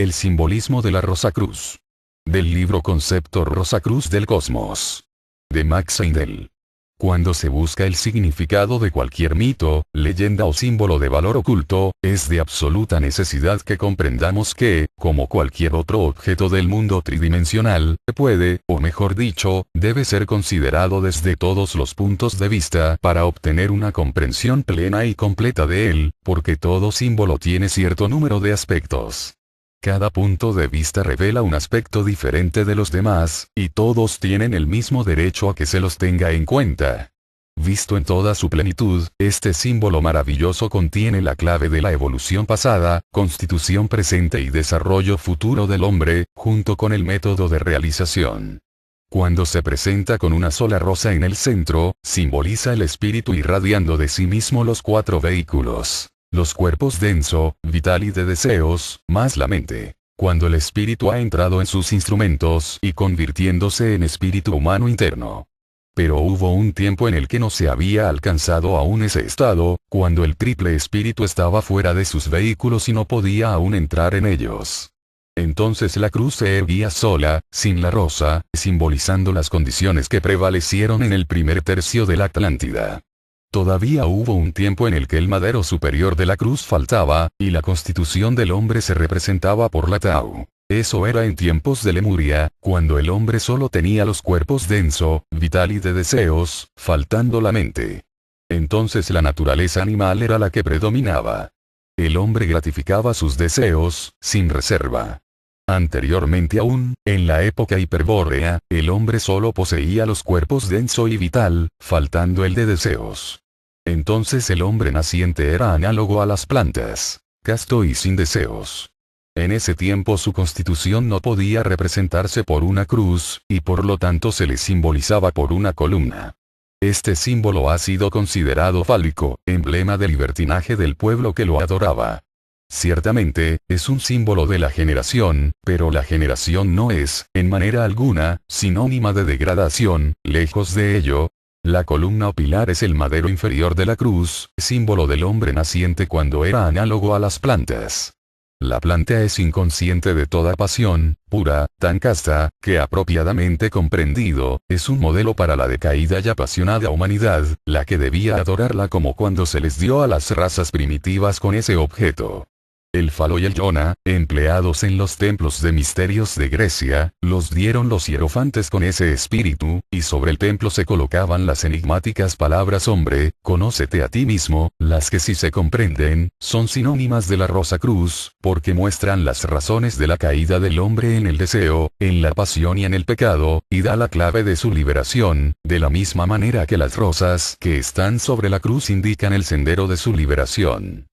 El simbolismo de la Rosacruz. Del libro Concepto Rosacruz del Cosmos. De Max Heindel. Cuando se busca el significado de cualquier mito, leyenda o símbolo de valor oculto, es de absoluta necesidad que comprendamos que, como cualquier otro objeto del mundo tridimensional, puede, o mejor dicho, debe ser considerado desde todos los puntos de vista para obtener una comprensión plena y completa de él, porque todo símbolo tiene cierto número de aspectos. Cada punto de vista revela un aspecto diferente de los demás, y todos tienen el mismo derecho a que se los tenga en cuenta. Visto en toda su plenitud, este símbolo maravilloso contiene la clave de la evolución pasada, constitución presente y desarrollo futuro del hombre, junto con el método de realización. Cuando se presenta con una sola rosa en el centro, simboliza el espíritu irradiando de sí mismo los 4 vehículos. Los cuerpos denso, vital y de deseos, más la mente. Cuando el espíritu ha entrado en sus instrumentos y convirtiéndose en espíritu humano interno. Pero hubo un tiempo en el que no se había alcanzado aún ese estado, cuando el triple espíritu estaba fuera de sus vehículos y no podía aún entrar en ellos. Entonces la cruz se erguía sola, sin la rosa, simbolizando las condiciones que prevalecieron en el primer tercio de la Atlántida. Todavía hubo un tiempo en el que el madero superior de la cruz faltaba, y la constitución del hombre se representaba por la Tau. Eso era en tiempos de Lemuria, cuando el hombre solo tenía los cuerpos denso, vital y de deseos, faltando la mente. Entonces la naturaleza animal era la que predominaba. El hombre gratificaba sus deseos, sin reserva. Anteriormente aún, en la época hiperbórea, el hombre solo poseía los cuerpos denso y vital, faltando el de deseos. Entonces el hombre naciente era análogo a las plantas, casto y sin deseos. En ese tiempo su constitución no podía representarse por una cruz, y por lo tanto se le simbolizaba por una columna. Este símbolo ha sido considerado fálico, emblema del libertinaje del pueblo que lo adoraba. Ciertamente, es un símbolo de la generación, pero la generación no es, en manera alguna, sinónima de degradación, lejos de ello. La columna o pilar es el madero inferior de la cruz, símbolo del hombre naciente cuando era análogo a las plantas. La planta es inconsciente de toda pasión, pura, tan casta, que apropiadamente comprendido, es un modelo para la decaída y apasionada humanidad, la que debía adorarla como cuando se les dio a las razas primitivas con ese objeto. El falo y el yona, empleados en los templos de misterios de Grecia, los dieron los hierofantes con ese espíritu, y sobre el templo se colocaban las enigmáticas palabras hombre, conócete a ti mismo, las que si se comprenden, son sinónimas de la Rosacruz, porque muestran las razones de la caída del hombre en el deseo, en la pasión y en el pecado, y da la clave de su liberación, de la misma manera que las rosas que están sobre la cruz indican el sendero de su liberación.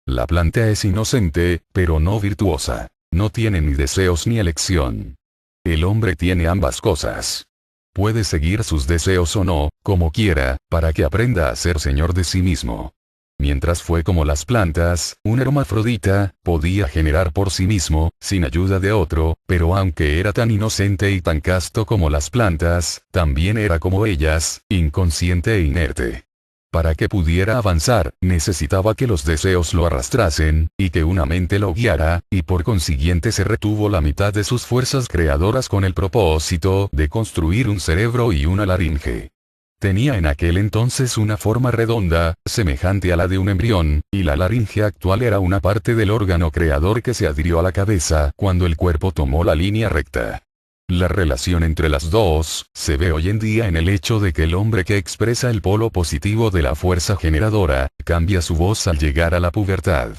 La planta es inocente, pero no virtuosa. No tiene ni deseos ni elección. El hombre tiene ambas cosas. Puede seguir sus deseos o no, como quiera, para que aprenda a ser señor de sí mismo. Mientras fue como las plantas, un hermafrodita, podía generar por sí mismo, sin ayuda de otro, pero aunque era tan inocente y tan casto como las plantas, también era como ellas, inconsciente e inerte. Para que pudiera avanzar, necesitaba que los deseos lo arrastrasen, y que una mente lo guiara, y por consiguiente se retuvo la mitad de sus fuerzas creadoras con el propósito de construir un cerebro y una laringe. Tenía en aquel entonces una forma redonda, semejante a la de un embrión, y la laringe actual era una parte del órgano creador que se adhirió a la cabeza cuando el cuerpo tomó la línea recta. La relación entre las dos, se ve hoy en día en el hecho de que el hombre que expresa el polo positivo de la fuerza generadora, cambia su voz al llegar a la pubertad.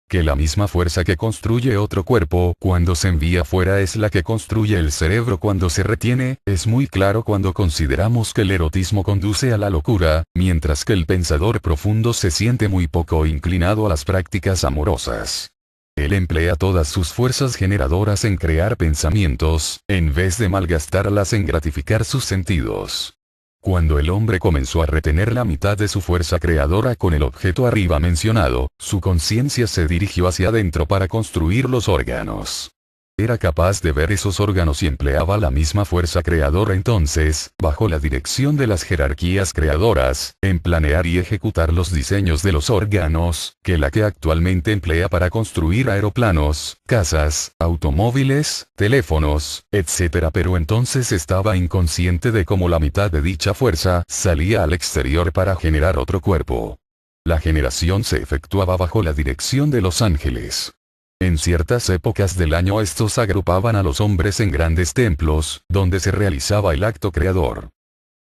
Que la misma fuerza que construye otro cuerpo cuando se envía fuera es la que construye el cerebro cuando se retiene, es muy claro cuando consideramos que el erotismo conduce a la locura, mientras que el pensador profundo se siente muy poco inclinado a las prácticas amorosas. Él emplea todas sus fuerzas generadoras en crear pensamientos, en vez de malgastarlas en gratificar sus sentidos. Cuando el hombre comenzó a retener la mitad de su fuerza creadora con el objeto arriba mencionado, su conciencia se dirigió hacia adentro para construir los órganos. Era capaz de ver esos órganos y empleaba la misma fuerza creadora entonces, bajo la dirección de las jerarquías creadoras, en planear y ejecutar los diseños de los órganos, que la que actualmente emplea para construir aeroplanos, casas, automóviles, teléfonos, etc. Pero entonces estaba inconsciente de cómo la mitad de dicha fuerza salía al exterior para generar otro cuerpo. La generación se efectuaba bajo la dirección de los ángeles. En ciertas épocas del año estos agrupaban a los hombres en grandes templos, donde se realizaba el acto creador.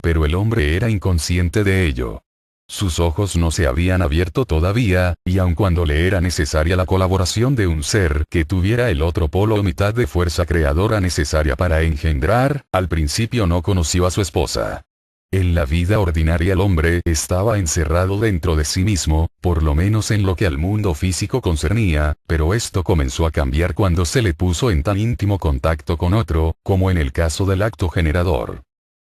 Pero el hombre era inconsciente de ello. Sus ojos no se habían abierto todavía, y aun cuando le era necesaria la colaboración de un ser que tuviera el otro polo o mitad de fuerza creadora necesaria para engendrar, al principio no conoció a su esposa. En la vida ordinaria el hombre estaba encerrado dentro de sí mismo, por lo menos en lo que al mundo físico concernía, pero esto comenzó a cambiar cuando se le puso en tan íntimo contacto con otro, como en el caso del acto generador.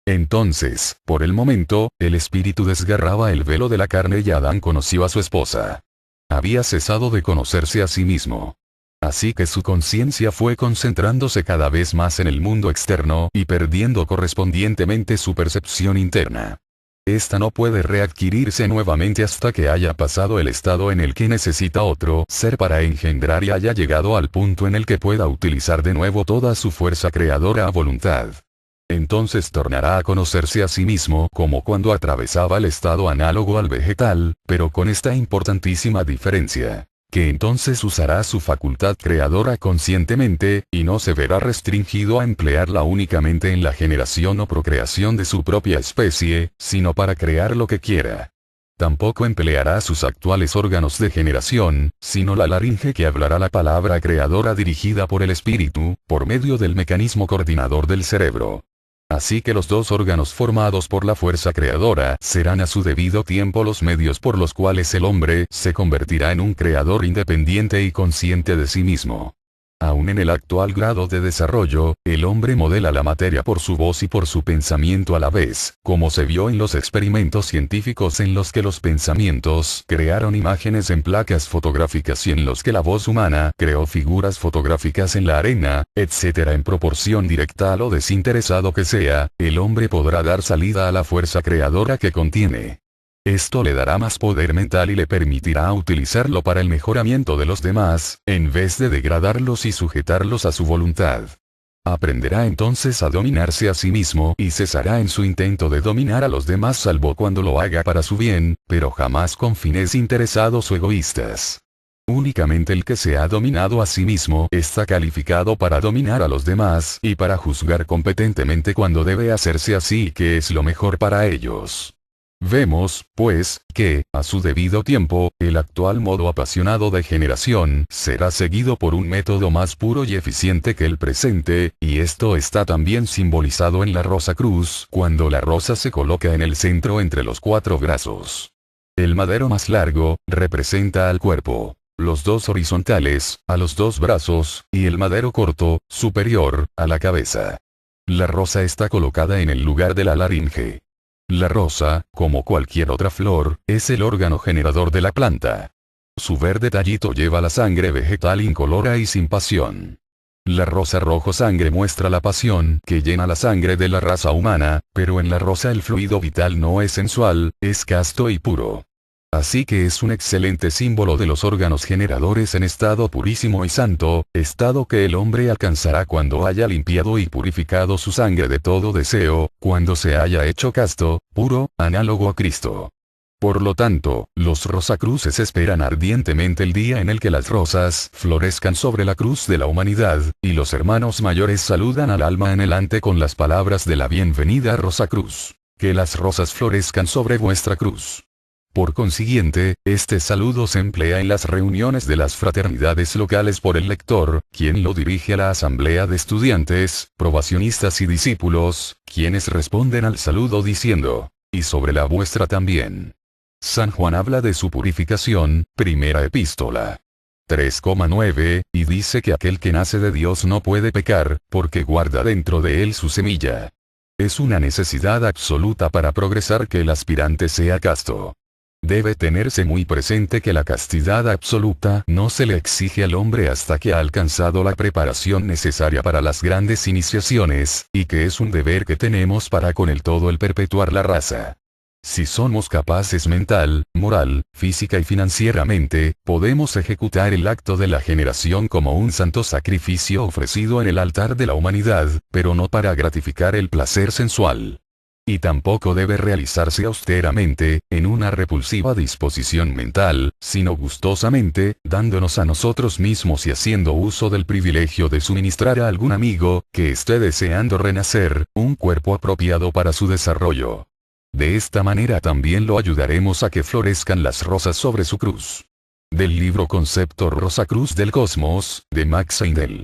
Entonces, por el momento, el espíritu desgarraba el velo de la carne y Adán conoció a su esposa. Había cesado de conocerse a sí mismo. Así que su conciencia fue concentrándose cada vez más en el mundo externo y perdiendo correspondientemente su percepción interna. Esta no puede readquirirse nuevamente hasta que haya pasado el estado en el que necesita otro ser para engendrar y haya llegado al punto en el que pueda utilizar de nuevo toda su fuerza creadora a voluntad. Entonces tornará a conocerse a sí mismo como cuando atravesaba el estado análogo al vegetal, pero con esta importantísima diferencia, que entonces usará su facultad creadora conscientemente, y no se verá restringido a emplearla únicamente en la generación o procreación de su propia especie, sino para crear lo que quiera. Tampoco empleará sus actuales órganos de generación, sino la laringe que hablará la palabra creadora dirigida por el espíritu, por medio del mecanismo coordinador del cerebro. Así que los dos órganos formados por la fuerza creadora serán a su debido tiempo los medios por los cuales el hombre se convertirá en un creador independiente y consciente de sí mismo. Aún en el actual grado de desarrollo, el hombre modela la materia por su voz y por su pensamiento a la vez, como se vio en los experimentos científicos en los que los pensamientos crearon imágenes en placas fotográficas y en los que la voz humana creó figuras fotográficas en la arena, etc. En proporción directa a lo desinteresado que sea, el hombre podrá dar salida a la fuerza creadora que contiene. Esto le dará más poder mental y le permitirá utilizarlo para el mejoramiento de los demás, en vez de degradarlos y sujetarlos a su voluntad. Aprenderá entonces a dominarse a sí mismo y cesará en su intento de dominar a los demás salvo cuando lo haga para su bien, pero jamás con fines interesados o egoístas. Únicamente el que se ha dominado a sí mismo está calificado para dominar a los demás y para juzgar competentemente cuando debe hacerse así y qué es lo mejor para ellos. Vemos, pues, que, a su debido tiempo, el actual modo apasionado de generación será seguido por un método más puro y eficiente que el presente, y esto está también simbolizado en la rosa cruz, cuando la rosa se coloca en el centro entre los cuatro brazos. El madero más largo, representa al cuerpo, los dos horizontales, a los dos brazos, y el madero corto, superior, a la cabeza. La rosa está colocada en el lugar de la laringe. La rosa, como cualquier otra flor, es el órgano generador de la planta. Su verde tallito lleva la sangre vegetal incolora y sin pasión. La rosa rojo sangre muestra la pasión que llena la sangre de la raza humana, pero en la rosa el fluido vital no es sensual, es casto y puro. Así que es un excelente símbolo de los órganos generadores en estado purísimo y santo, estado que el hombre alcanzará cuando haya limpiado y purificado su sangre de todo deseo, cuando se haya hecho casto, puro, análogo a Cristo. Por lo tanto, los rosacruces esperan ardientemente el día en el que las rosas florezcan sobre la cruz de la humanidad, y los hermanos mayores saludan al alma anhelante con las palabras de la bienvenida Rosacruz. Que las rosas florezcan sobre vuestra cruz. Por consiguiente, este saludo se emplea en las reuniones de las fraternidades locales por el lector, quien lo dirige a la asamblea de estudiantes, probacionistas y discípulos, quienes responden al saludo diciendo, y sobre la vuestra también. San Juan habla de su purificación, primera epístola 3,9, y dice que aquel que nace de Dios no puede pecar, porque guarda dentro de él su semilla. Es una necesidad absoluta para progresar que el aspirante sea casto. Debe tenerse muy presente que la castidad absoluta no se le exige al hombre hasta que ha alcanzado la preparación necesaria para las grandes iniciaciones, y que es un deber que tenemos para con el todo el perpetuar la raza. Si somos capaces mental, moral, física y financieramente, podemos ejecutar el acto de la generación como un santo sacrificio ofrecido en el altar de la humanidad, pero no para gratificar el placer sensual. Y tampoco debe realizarse austeramente, en una repulsiva disposición mental, sino gustosamente, dándonos a nosotros mismos y haciendo uso del privilegio de suministrar a algún amigo, que esté deseando renacer, un cuerpo apropiado para su desarrollo. De esta manera también lo ayudaremos a que florezcan las rosas sobre su cruz. Del libro Concepto Rosacruz del Cosmos, de Max Heindel.